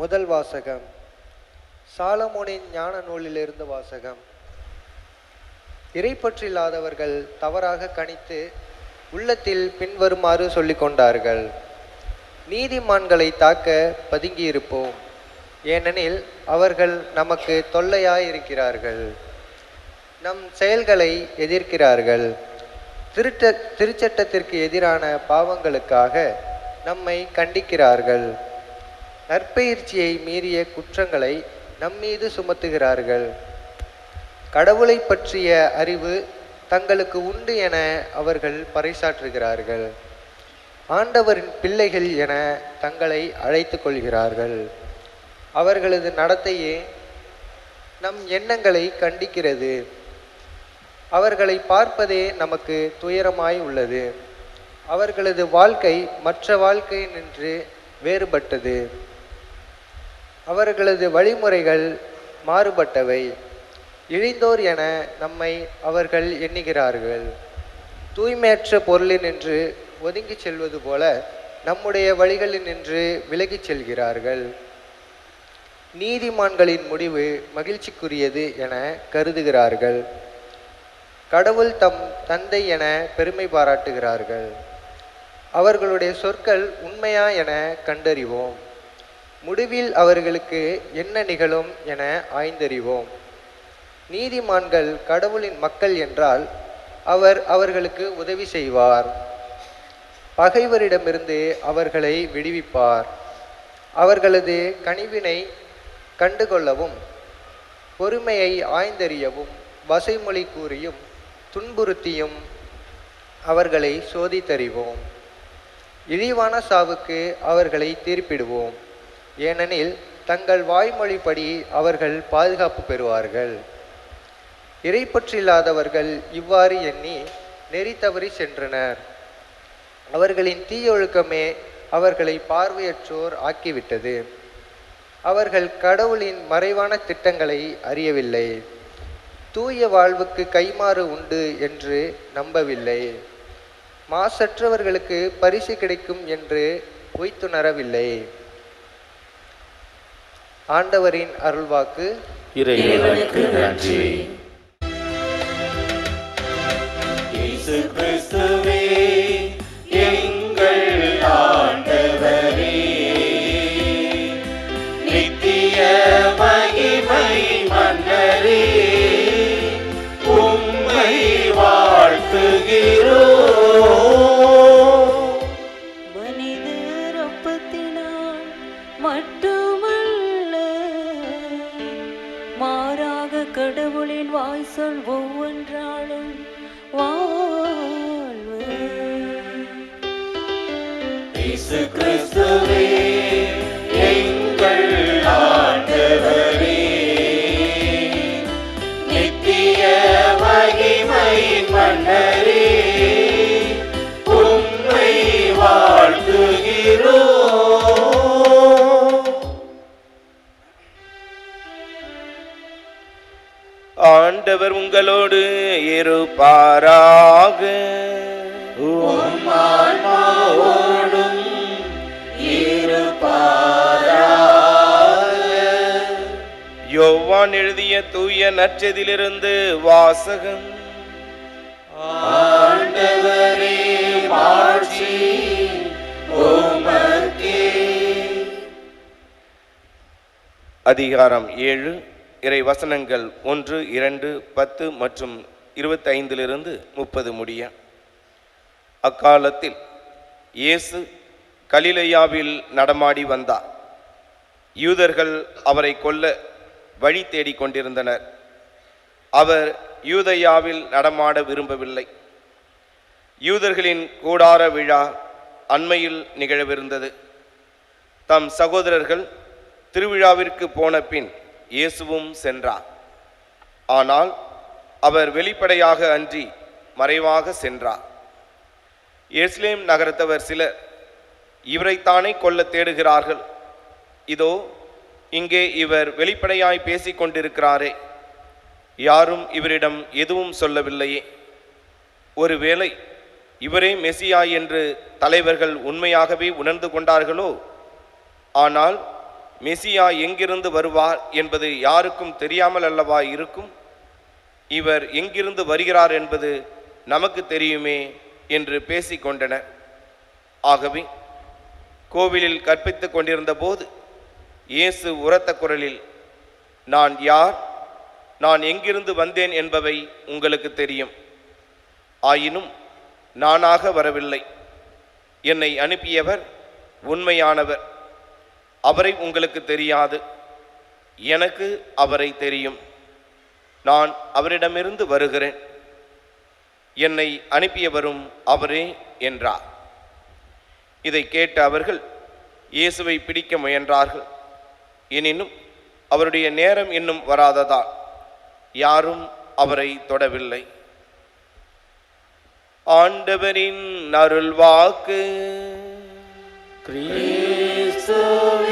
முதல் வாசகம் சாலமோனின் ஞான நூலிலிருந்து வாசகம். இறைப்பற்றில்லாதவர்கள் தவறாக கணித்து உள்ளத்தில் பின்வருமாறு சொல்லிக் கொண்டார்கள்: நீதிமான்களை தாக்க பதுங்கியிருப்போம், ஏனெனில் அவர்கள் நமக்கு தொல்லையாயிருக்கிறார்கள். நம் செயல்களை எதிர்க்கிறார்கள். திருச்சட்டத்திற்கு எதிரான பாவங்களுக்காக நம்மை கண்டிக்கிறார்கள். நற்பயிற்சியை மீறிய குற்றங்களை நம்மீது சுமத்துகிறார்கள். கடவுளை பற்றிய அறிவு தங்களுக்கு உண்டு என அவர்கள் பறைசாற்றுகிறார்கள். ஆண்டவரின் பிள்ளைகள் என தங்களை அழைத்து கொள்கிறார்கள். அவர்களது நடத்தையே நம் எண்ணங்களை கண்டிக்கிறது. அவர்களை பார்ப்பதே நமக்கு துயரமாய் உள்ளது. அவர்களது வாழ்க்கை மற்ற வாழ்க்கையினின்று வேறுபட்டது. அவர்களது வழிமுறைகள் மாறுபட்டவை. இழிந்தோர் என நம்மை அவர்கள் எண்ணுகிறார்கள். தூய்மையற்ற பொருளினின்று ஒதுங்கி செல்வது போல நம்முடைய வழிகளினின்று விலகிச் செல்கிறார்கள். நீதிமான்களின் முடிவு மகிழ்ச்சிக்குரியது என கருதுகிறார்கள். கடவுள் தம் தந்தை என பெருமை பாராட்டுகிறார்கள். அவர்களுடைய சொற்கள் உண்மையா என கண்டறிவோம். முடிவில் அவர்களுக்கு என்ன நிகழும் என ஆய்ந்தறிவோம். நீதிமான்கள் கடவுளின் மக்கள் என்றால் அவர் அவர்களுக்கு உதவி செய்வார். பகைவரிடமிருந்து அவர்களை விடுவிப்பார். அவர்களது கனிவினை கண்டுகொள்ளவும் பொறுமையை ஆய்ந்தறியவும் வசைமொழி கூறியும் துன்புறுத்தியும் அவர்களை சோதித்தறிவோம். இழிவான சாவுக்கு அவர்களை தீர்ப்பிடுவோம், ஏனெனில் தங்கள் வாய்மொழிப்படி அவர்கள் பாதுகாப்பு பெறுவார்கள். இறைப்பற்றில்லாதவர்கள் இவ்வாறு எண்ணி நெறி தவறி சென்றனர். அவர்களின் தீயொழுக்கமே அவர்களை பார்வையற்றோர் ஆக்கிவிட்டது. அவர்கள் கடவுளின் மறைவான திட்டங்களை அறியவில்லை. தூய வாழ்வுக்கு கைமாறு உண்டு என்று நம்பவில்லை. மாசற்றவர்களுக்கு பரிசு கிடைக்கும் என்று பொய்த்துணரவில்லை. ஆண்டவரின் அருள்வாக்கு. இறைவனுக்கு நன்றி. இயேசு கிறிஸ்துவே எங்கள் ஆண்டவரே, நித்திய மகிமை மன்னரே, உம்மை வாழ்த்துகிறோம். மனிதர் அப்பத்தினால் மட்டுமல்ல, மாறாக கடவுளின் வாய்ச்சொல் ஒவ்வொன்றாலும் வாழ்வு. இயேசு கிறிஸ்துவே எங்கள் ஆண்டவரே, நித்திய மகிமை மன்னரே, உம்மை வாழ்த்துகிறோம். ஆண்டவர் உங்களோடு இருப்பாராக. உம் ஆன்மாவோடும் இருப்பாராக. யோவான் எழுதிய தூய நற்செய்தியிலிருந்து வாசகம். ஆண்டவரே மாட்சி உமக்கே. அதிகாரம் 7, இறை வசனங்கள் 1, 2, 10 மற்றும் 25 30 முடிய. அக்காலத்தில் இயேசு கலிலேயாவில் நடமாடி வந்தார். யூதர்கள் அவரை கொல்ல வழி தேடிக் கொண்டிருந்தனர். அவர் யூதேயாவில் நடமாட விரும்பவில்லை. யூதர்களின் கூடார விழா அண்மையில் நிகழவிருந்தது. தம் சகோதரர்கள் திருவிழாவிற்கு போன பின் இயேசுவும் சென்றார். ஆனால் அவர் வெளிப்படையாக அன்றி மறைவாக சென்றார். எருசலேம் நகரத்தவர் சிலர் இவரைத்தானே கொல்ல தேடுகிறார்கள். இதோ இங்கே இவர் வெளிப்படையாய் பேசிக் கொண்டிருக்கிறாரே, யாரும் இவரிடம் எதுவும் சொல்லவில்லையே. ஒருவேளை இவரே மெசியா என்று தலைவர்கள் உண்மையாகவே உணர்ந்து கொண்டார்களோ? ஆனால் மெசியா எங்கிருந்து வருவார் என்பது யாருக்கும் தெரியாமல் அல்லவா இருக்கும்? இவர் எங்கிருந்து வருகிறார் என்பது நமக்கு தெரியுமே என்று பேசிக்கொண்டனர். ஆகவே கோவிலில் கற்பித்துக் கொண்டிருந்த போது இயேசு உரத்த குரலில், நான் யார், நான் எங்கிருந்து வந்தேன் என்பவை உங்களுக்கு தெரியும். ஆயினும் நானாக வரவில்லை, என்னை அனுப்பியவர் உண்மையானவர். அவரை உங்களுக்கு தெரியாது, எனக்கு அவரை தெரியும். நான் அவரிடமிருந்து வருகிறேன், என்னை அனுப்பியவரும் அவரே என்றார். இதை கேட்ட அவர்கள் இயேசுவை பிடிக்க முயன்றார்கள். எனினும் அவருடைய நேரம் இன்னும் வராததால் யாரும் அவரை தொடவில்லை. ஆண்டவரின் அருள்வாக்கு. கிறிஸ்துவே